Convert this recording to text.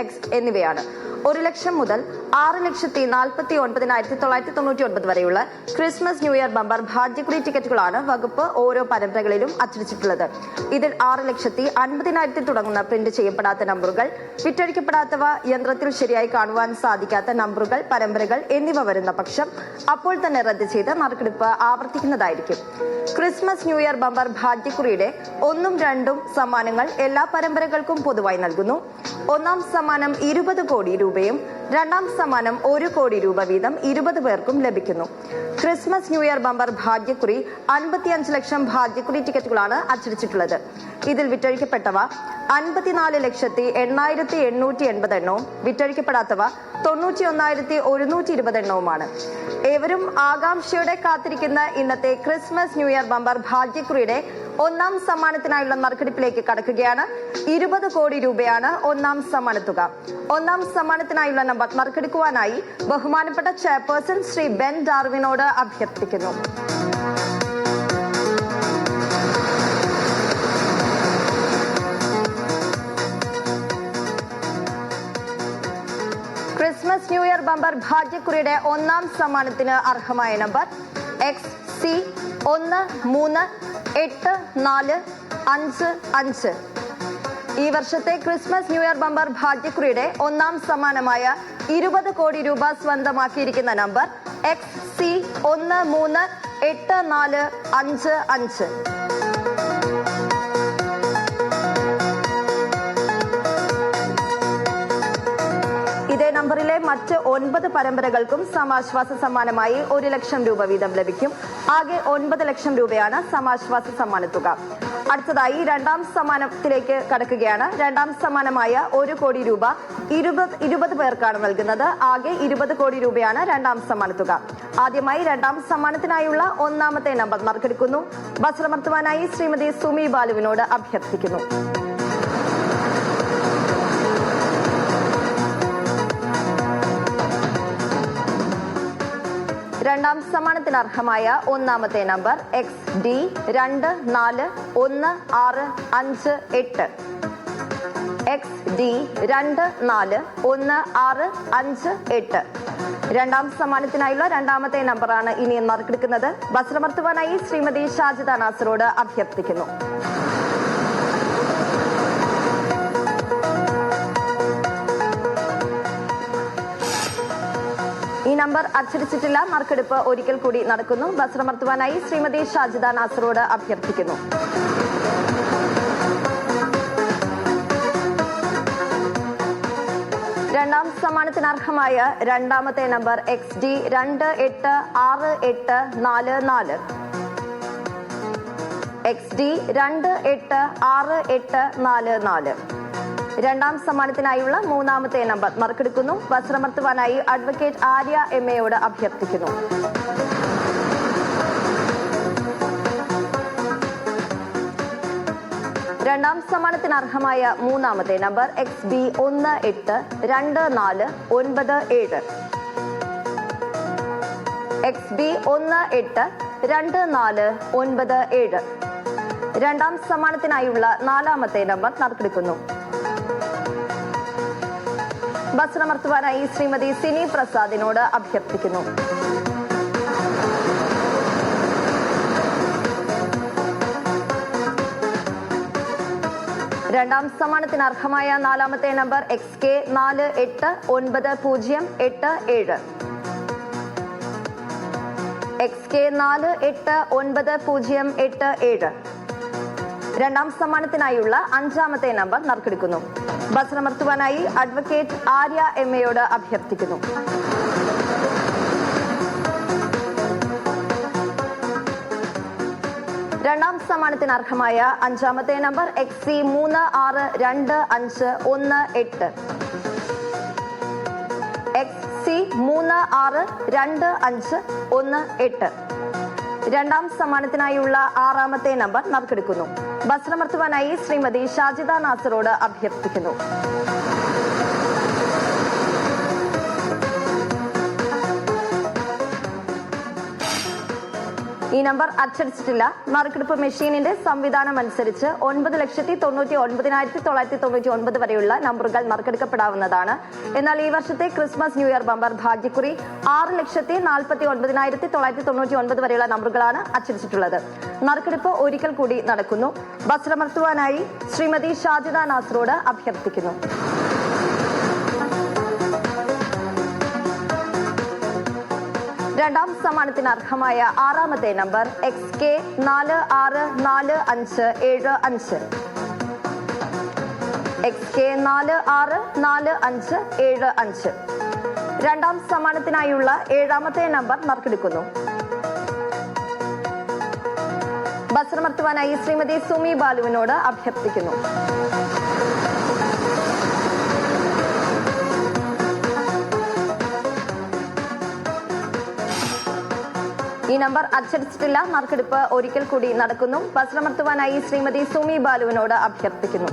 X എന്നിവയാണ്. 1 ലക്ഷം മുതൽ 6,49,999 വരെയുള്ള ക്രിസ്മസ് ന്യൂ ഇയർ ബമ്പർ ഭാഗ്യക്കുറി ടിക്കറ്റുകളാണ് വകുപ്പ് ഓരോ പരമ്പരകളിലും അച്ചടിച്ചിട്ടുള്ളത്. ഇതിൽ 6,50,000 തുടങ്ങുന്ന പ്രിന്റ് ചെയ്യപ്പെടാത്ത നമ്പറുകൾ, വിറ്റഴിക്കപ്പെടാത്തവ, യന്ത്രത്തിൽ ശരിയായി കാണുവാൻ സാധിക്കാത്ത നമ്പറുകൾ, പരമ്പരകൾ എന്നിവ വരുന്ന പക്ഷം അപ്പോൾ തന്നെ റദ്ദ് ചെയ്ത് നറുക്കെടുപ്പ് ആവർത്തിക്കുന്നതായിരിക്കും. ക്രിസ്മസ് ന്യൂ ഇയർ ബമ്പർ ഭാഗ്യക്കുറിയുടെ 1ഉം 2ഉം സമ്മാനങ്ങൾ എല്ലാ പരമ്പരകൾക്കും പൊതുവായി നൽകുന്നു. ഒന്നാം സമ്മാനം 20 കോടി രൂപയും രണ്ടാം സമ്മാനം 1 കോടി രൂപ വീതം 20 പേർക്കും ലഭിക്കുന്നു. ക്രിസ്മസ് ന്യൂ ഇയർ ബമ്പർ ഭാഗ്യക്കുറി 55 ലക്ഷം ഭാഗ്യക്കുറി ടിക്കറ്റുകളാണ് അച്ചടിച്ചിട്ടുള്ളത്. ഇതിൽ വിറ്റഴിക്കപ്പെട്ടവ 54,08,880 എണ്ണവും വിറ്റഴിക്കപ്പെടാത്തവ 91,120 എണ്ണവുമാണ്. ഏവരും ആകാംക്ഷയോടെ കാത്തിരിക്കുന്ന ഇന്നത്തെ ക്രിസ്മസ് ന്യൂ ഇയർ ബമ്പർ ഭാഗ്യക്കുറിയുടെ ഒന്നാം സമ്മാനത്തിനായുള്ള നറുക്കെടുപ്പിലേക്ക് കടക്കുകയാണ്. 20 കോടി രൂപയാണ് ഒന്നാം സമ്മാനത്തുക. ഒന്നാം സമ്മാനത്തിനായുള്ള നമ്പർ നറുക്കെടുക്കുവാനായി ബഹുമാനപ്പെട്ട ചെയർപേഴ്സൺ ശ്രീ ബെൻ ഡാർവിനോട് അഭ്യർത്ഥിക്കുന്നു. ക്രിസ്മസ് ന്യൂ ഇയർ ബമ്പർ ഭാഗ്യക്കുറിയുടെ ഒന്നാം സമ്മാനത്തിന് അർഹമായ നമ്പർ XC1384555. ഈ വർഷത്തെ ക്രിസ്മസ് ന്യൂ ഇയർ ബമ്പർ ഭാഗ്യക്കുറിയുടെ ഒന്നാം സമ്മാനമായ 20 കോടി രൂപ സ്വന്തമാക്കിയിരിക്കുന്ന നമ്പർ XC1384555. ഇതേ നമ്പറിലെ മറ്റ് 9 പരമ്പരകൾക്കും സമാശ്വാസ സമ്മാനമായി 1 ലക്ഷം രൂപ വീതം ലഭിക്കും. ആകെ 9 ലക്ഷം രൂപയാണ് സമാശ്വാസ സമ്മാനത്തുക. അടുത്തതായി രണ്ടാം സമ്മാനത്തിലേക്ക് കടക്കുകയാണ്. രണ്ടാം സമ്മാനമായ 1 കോടി രൂപ 20 പേർക്കാണ് നൽകുന്നത്. ആകെ 20 കോടി രൂപയാണ് രണ്ടാം സമ്മാനത്തുക. ആദ്യമായി രണ്ടാം സമ്മാനത്തിനായുള്ള ഒന്നാമത്തെ നമ്പർ നറുക്കെടുക്കുന്നു. ബസ്രമർത്തുവാനായി ശ്രീമതി സുമി ബാലുവിനോട് അഭ്യർത്ഥിക്കുന്നു. രണ്ടാം സമ്മാനത്തിന് അർഹമായ ഒന്നാമത്തെ നമ്പർ XD24165 XD24165. രണ്ടാം സമ്മാനത്തിനായുള്ള രണ്ടാമത്തെ നമ്പറാണ് ഇനി നറുക്കെടുക്കുന്നത്. ബസ്രമർത്തുവാനായി ശ്രീമതി ഷാജിദ നാസറോട് അഭ്യർത്ഥിക്കുന്നു. ഈ നമ്പർ അച്ചടിച്ചിട്ടില്ല. നറുക്കെടുപ്പ് ഒരിക്കൽ കൂടി നടക്കുന്നു. ബസ്രമർത്തുവാനായി ശ്രീമതി ഷാജിദ നാസറോട് അഭ്യർത്ഥിക്കുന്നു. രണ്ടാം സമ്മാനത്തിന് അർഹമായ രണ്ടാമത്തെ നമ്പർ XD2868844. XD2868844. രണ്ടാം സമ്മാനത്തിനായുള്ള മൂന്നാമത്തെ നമ്പർ നറുക്കെടുക്കുന്നു. ബസ്രമർത്തുവാനായി അഡ്വക്കേറ്റ് ആര്യ MAയോട് അഭ്യർത്ഥിക്കുന്നു. രണ്ടാം സമ്മാനത്തിന് അർഹമായ മൂന്നാമത്തെ നമ്പർ XB1824997. XB1824997. രണ്ടാം സമ്മാനത്തിനായുള്ള നാലാമത്തെ നമ്പർ നറുക്കെടുക്കുന്നു. ബസ്രമർത്തുവാനായി ശ്രീമതി സിനി പ്രസാദിനോട് അഭ്യർത്ഥിക്കുന്നു. രണ്ടാം സമ്മാനത്തിന് അർഹമായ നാലാമത്തെ നമ്പർ XK489087. XK489087. രണ്ടാം സമ്മാനത്തിനായുള്ള അഞ്ചാമത്തെ നമ്പർ നറുക്കെടുക്കുന്നു. ബസ്രമർത്തുവാനായി അഡ്വക്കേറ്റ് ആര്യ MAയോട് അഭ്യർത്ഥിക്കുന്നു. രണ്ടാം സമ്മാനത്തിന് അർഹമായ അഞ്ചാമത്തെ നമ്പർ XC3625518. XC3625518. രണ്ടാം സമ്മാനത്തിനായുള്ള ആറാമത്തെ നമ്പർ നറുക്കെടുക്കുന്നു. ബസ്രമർത്തുവാനായി ശ്രീമതി ഷാജിദ നാസറോട് അഭ്യർത്ഥിക്കുന്നു. ഈ നമ്പർ അച്ചടിച്ചിട്ടില്ല. നറുക്കെടുപ്പ് മെഷീനിന്റെ സംവിധാനം അനുസരിച്ച് 9,99,999 വരെയുള്ള നമ്പറുകൾ നറുക്കെടുക്കപ്പെടാവുന്നതാണ്. എന്നാൽ ഈ വർഷത്തെ ക്രിസ്മസ് ന്യൂ ഇയർ ബമ്പർ ഭാഗ്യക്കുറി 6,49,999 വരെയുള്ള നമ്പറുകളാണ് അച്ചടിച്ചിട്ടുള്ളത്. നറുക്കെടുപ്പ് ഒരിക്കൽ കൂടി നടക്കുന്നു. വസ്ത്രമർത്തുവാനായി ശ്രീമതി ഷാജിദ നാസറോട് അഭ്യർത്ഥിക്കുന്നു. രണ്ടാം സമ്മാനത്തിന് അർഹമായ ആറാമത്തെ നമ്പർ XK 464575. XK 464575. രണ്ടാം സമ്മാനത്തിനായുള്ള ഏഴാമത്തെ നമ്പർ നറുക്കെടുക്കുന്നു. വസ്ത്രമർത്തുവാനായി ശ്രീമതി സുമി ബാലുവിനോട് അഭ്യർത്ഥിക്കുന്നു. ഈ നമ്പർ അച്ചടിച്ചിട്ടില്ല. നറുക്കെടുപ്പ് ഒരിക്കൽ കൂടി നടക്കുന്നു. വസ്ത്രമർത്തുവാനായി ശ്രീമതി സുമി ബാലുവിനോട് അഭ്യർത്ഥിക്കുന്നു.